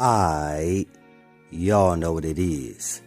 Alright, y'all know what it is.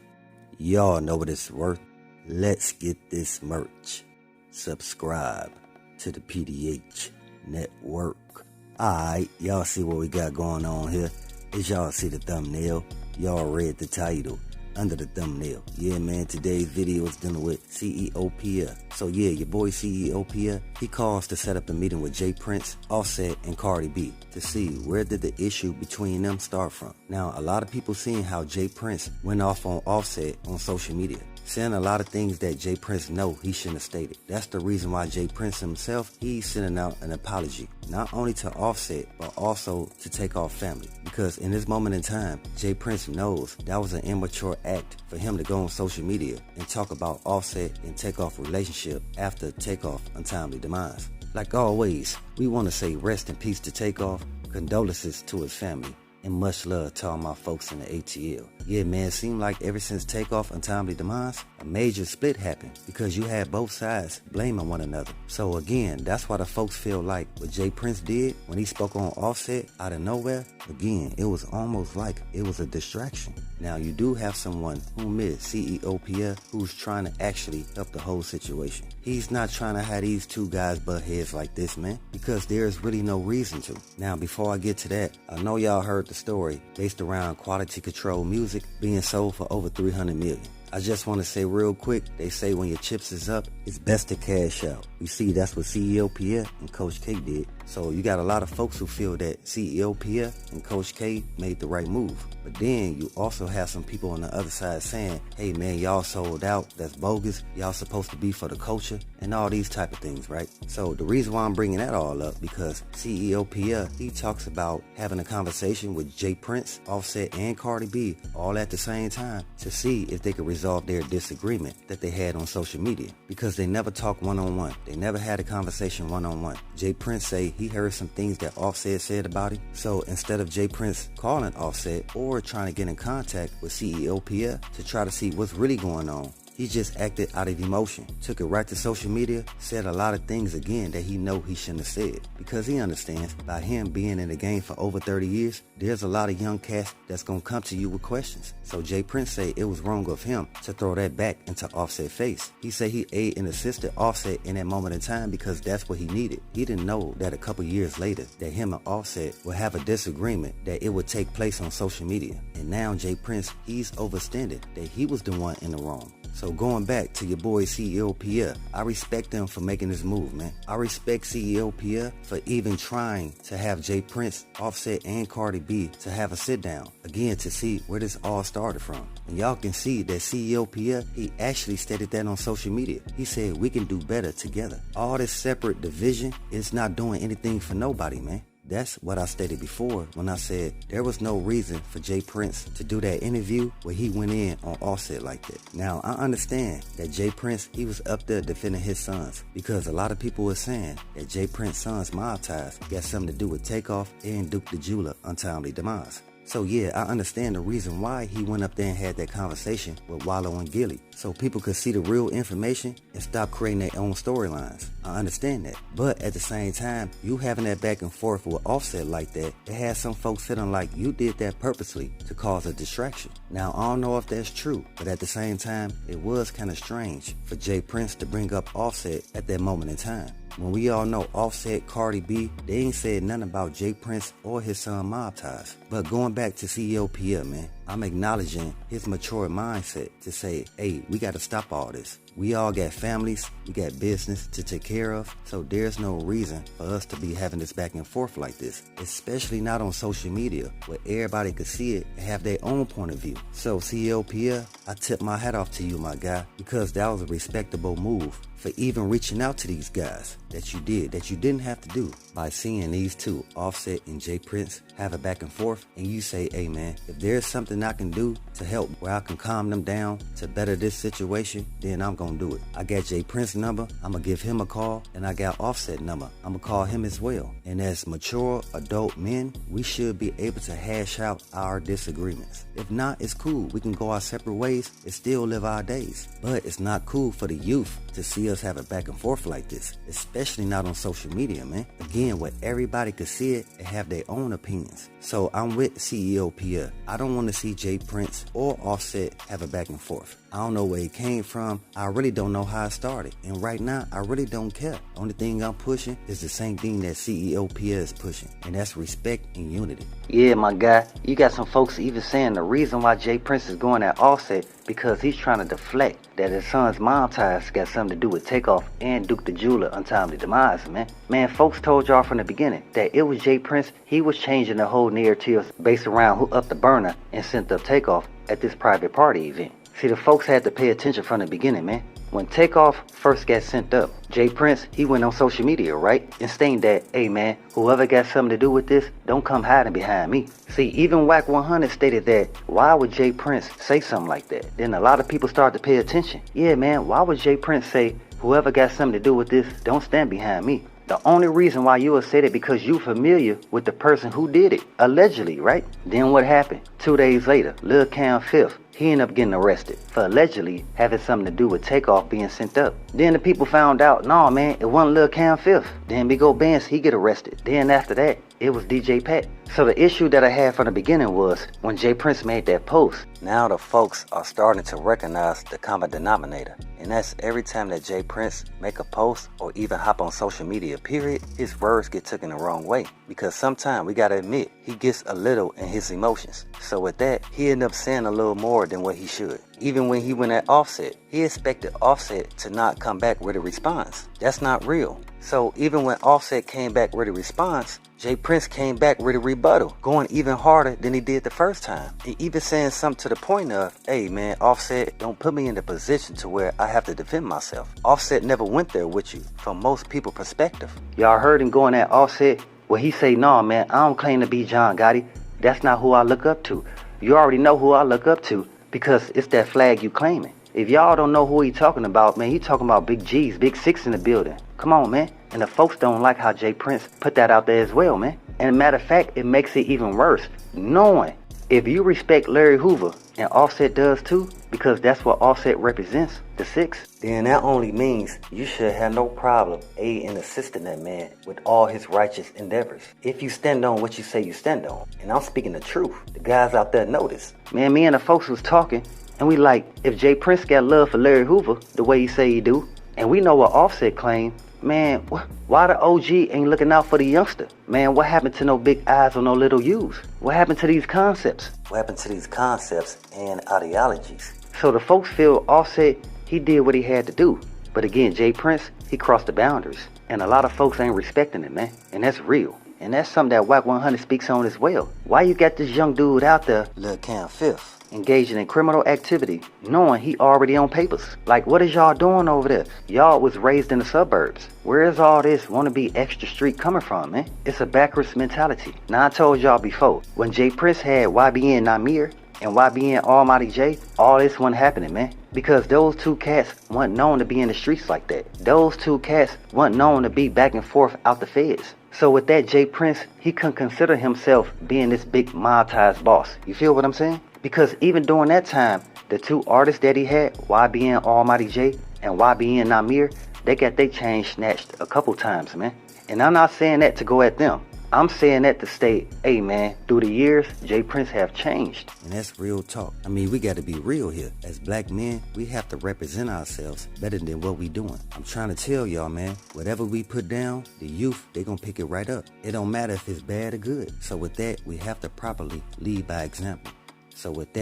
Y'all know what it's worth. Let's get this merch. Subscribe to the PDH Network. Alright, y'all see what we got going on here. As y'all see the thumbnail, y'all read the title under the thumbnail. Yeah, man, today's video is dealing with CEO Pierre. So yeah, your boy CEO Pierre, he calls to set up a meeting with J.Prince, Offset, and Cardi B to see where did the issue between them start from. Now, a lot of people seeing how J.Prince went off on Offset on social media, saying a lot of things that J.Prince know he shouldn't have stated. That's the reason why J.Prince himself, he's sending out an apology, not only to Offset, but also to TakeOff family. Because in this moment in time, J.Prince knows that was an immature act for him to go on social media and talk about Offset and TakeOff relationship after TakeOff untimely demise. Like always, we want to say rest in peace to TakeOff, condolences to his family, and much love to all my folks in the ATL. Yeah, man, it seemed like ever since TakeOff untimely demise, a major split happened because you had both sides blaming one another. So again, that's why the folks feel like what J.Prince did when he spoke on Offset out of nowhere, again, it was almost like it was a distraction. Now, you do have someone whom is CEO Pierre who's trying to actually help the whole situation. He's not trying to have these two guys butt heads like this, man, because there's really no reason to. Now, before I get to that, I know y'all heard the story based around quality control music being sold for over 300 million. I just want to say real quick, they say when your chips is up, it's best to cash out. You see, that's what CEO Pierre and Coach K did. So you got a lot of folks who feel that CEO Pierre and Coach K made the right move. But then you also have some people on the other side saying, hey man, y'all sold out, that's bogus, y'all supposed to be for the culture, and all these type of things, right? So the reason why I'm bringing that all up, because CEO Pierre, he talks about having a conversation with J.Prince, Offset, and Cardi B all at the same time to see if they could resolve their disagreement that they had on social media, because they never talked one-on-one. They never had a conversation one-on-one. J.Prince say he heard some things that Offset said about him. So instead of J.Prince calling Offset or trying to get in contact with CEO Pierre to try to see what's really going on, he just acted out of emotion, took it right to social media, said a lot of things again that he know he shouldn't have said, because he understands by him being in the game for over 30 years, there's a lot of young cats that's gonna come to you with questions. So J.Prince say it was wrong of him to throw that back into Offset's face. He said he aided and assisted Offset in that moment in time because that's what he needed. He didn't know that a couple years later that him and Offset would have a disagreement, that it would take place on social media. And now J.Prince, he's overstanding that he was the one in the wrong. So going back to your boy CEO Pierre, I respect them for making this move, man. I respect CEO Pierre for even trying to have J.Prince, Offset, and Cardi B to have a sit down, again, to see where this all started from. And y'all can see that CEO Pierre, he actually stated that on social media. He said we can do better together. All this separate division is not doing anything for nobody, man. That's what I stated before when I said there was no reason for J.Prince to do that interview where he went in on Offset like that. Now, I understand that J.Prince, he was up there defending his sons, because a lot of people were saying that J.Prince's sons' mob ties got something to do with TakeOff and Duke the Jeweler untimely demise. So yeah, I understand the reason why he went up there and had that conversation with Wallow and Gilly, so people could see the real information and stop creating their own storylines. I understand that. But at the same time, you having that back and forth with Offset like that, it has some folks feeling like you did that purposely to cause a distraction. Now, I don't know if that's true, but at the same time, it was kind of strange for J.Prince to bring up Offset at that moment in time. When we all know Offset, Cardi B, they ain't said nothing about J.Prince or his son mob ties. But going back to CEO Pierre, man, I'm acknowledging his mature mindset to say, hey, we got to stop all this. We all got families, we got business to take care of, so there's no reason for us to be having this back and forth like this, especially not on social media where everybody could see it and have their own point of view. So CEO Pierre, I tip my hat off to you, my guy, because that was a respectable move for even reaching out to these guys that you did, that you didn't have to do, by seeing these two, Offset and J.Prince, have a back and forth, and you say, hey man, if there's something I can do to help where I can calm them down to better this situation, then I'm gonna do it. I got J.Prince number, I'm gonna give him a call, and I got Offset number, I'm gonna call him as well. And as mature adult men, we should be able to hash out our disagreements. If not, it's cool, we can go our separate ways and still live our days. But it's not cool for the youth to see us have a back and forth like this, especially not on social media, man. Again, where everybody could see it and have their own opinions. So I'm with CEO Pierre. I don't want to see J.Prince or Offset have a back and forth. I don't know where it came from. I really don't know how it started. And right now, I really don't care. Only thing I'm pushing is the same thing that CEO Pierre is pushing, and that's respect and unity. Yeah, my guy, you got some folks even saying the reason why J.Prince is going at Offset because he's trying to deflect that his son's mom ties got something to do with TakeOff and Duke the Jeweler untimely demise, man. Man, folks told y'all from the beginning that it was J.Prince. He was changing the whole narrative based around who upped the burner and sent up TakeOff at this private party event. See, the folks had to pay attention from the beginning, man. When TakeOff first got sent up, J.Prince, he went on social media, right? And stating that, hey man, whoever got something to do with this, don't come hiding behind me. See, even Wack 100 stated that, why would J.Prince say something like that? Then a lot of people started to pay attention. Yeah man, why would J.Prince say, whoever got something to do with this, don't stand behind me? The only reason why you would say that because you familiar with the person who did it, allegedly, right? Then what happened? 2 days later, Lil Cam Fifth, he ended up getting arrested for allegedly having something to do with TakeOff being sent up. Then the people found out, no man, it wasn't Lil Cam Fifth. Then Big Ol' Benz, he get arrested. Then after that, it was DJ Pat. So the issue that I had from the beginning was when J.Prince made that post. Now the folks are starting to recognize the common denominator. And that's every time that J.Prince make a post or even hop on social media, period, his words get taken the wrong way. Because sometimes we gotta admit, he gets a little in his emotions. So with that, he ended up saying a little more than what he should. Even when he went at Offset, he expected Offset to not come back with a response. That's not real. So even when Offset came back with a response, J.Prince came back with a rebuttal, going even harder than he did the first time. And even saying something to the point of, hey man, Offset, don't put me in the position to where I have to defend myself. Offset never went there with you, from most people's perspective. Y'all heard him going at Offset? Well, he say, nah man, I don't claim to be John Gotti. That's not who I look up to. You already know who I look up to because it's that flag you claiming. If y'all don't know who he talking about, man, he talking about Big G's, Big Six in the building. Come on, man. And the folks don't like how J.Prince put that out there as well, man. And a matter of fact, it makes it even worse, knowing if you respect Larry Hoover, and Offset does too, because that's what Offset represents, the Six, then that only means you should have no problem aiding and assisting that man with all his righteous endeavors. If you stand on what you say you stand on. And I'm speaking the truth. The guys out there know this. Man, me and the folks was talking, and we like, if J.Prince got love for Larry Hoover the way he say he do, and we know what Offset claimed, man, why the OG ain't looking out for the youngster? Man, what happened to no big eyes or no little U's? What happened to these concepts? What happened to these concepts and ideologies? So the folks feel Offset, he did what he had to do. But again, J.Prince, he crossed the boundaries. And a lot of folks ain't respecting it, man. And that's real. And that's something that Wack 100 speaks on as well. Why you got this young dude out there, Lil Cam Fifth, engaging in criminal activity, knowing he already on papers? Like, what is y'all doing over there? Y'all was raised in the suburbs. Where is all this wanna be extra street coming from, man? It's a backwards mentality. Now, I told y'all before, when J.Prince had YBN Namir and YBN Almighty J, all this wasn't happening, man. Because those two cats weren't known to be in the streets like that. Those two cats weren't known to be back and forth out the feds. So with that, J.Prince, he couldn't consider himself being this big monetized boss. You feel what I'm saying? Because even during that time, the two artists that he had, YBN Almighty J and YBN Namir, they got their chain snatched a couple times, man. And I'm not saying that to go at them. I'm saying that to state, hey man, through the years, J.Prince have changed. And that's real talk. I mean, we got to be real here. As black men, we have to represent ourselves better than what we doing. I'm trying to tell y'all, man, whatever we put down, the youth, they gonna pick it right up. It don't matter if it's bad or good. So with that, we have to properly lead by example. So with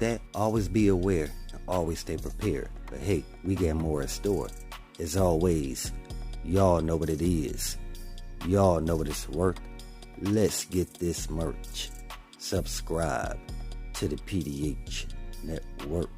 that, always be aware and always stay prepared. But hey, we got more in store. As always, y'all know what it is. Y'all know what it's worth. Let's get this merch. Subscribe to the PDH Network.